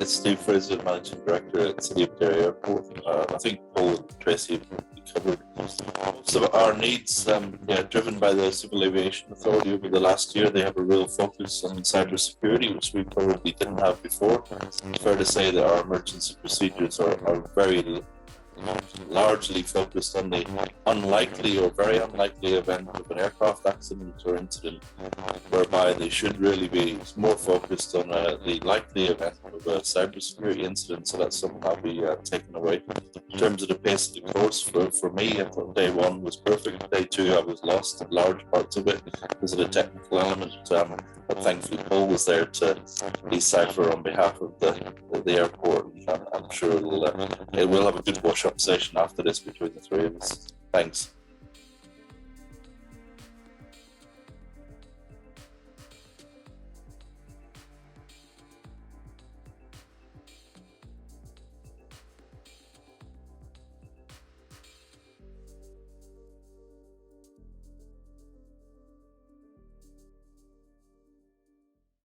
It's Steve Frazer, Managing Director at City of Derry Airport. I think Paul and Tracy have covered most of our needs, driven by the Civil Aviation Authority over the last year. They have a real focus on cybersecurity, which we probably didn't have before. It's fair to say that our emergency procedures are very largely focused on the unlikely or very unlikely event of an aircraft accident or incident, whereby they should really be more focused on the likely event of a cybersecurity incident. So that's something I'll be taking away. In terms of the pace of the course, for me, I thought day one was perfect. Day two, I was lost in large parts of it because of the technical element. But thankfully, Paul was there to decipher on behalf of the airport. I'm sure it will have a good wash-up session after this between the three of us. Thanks.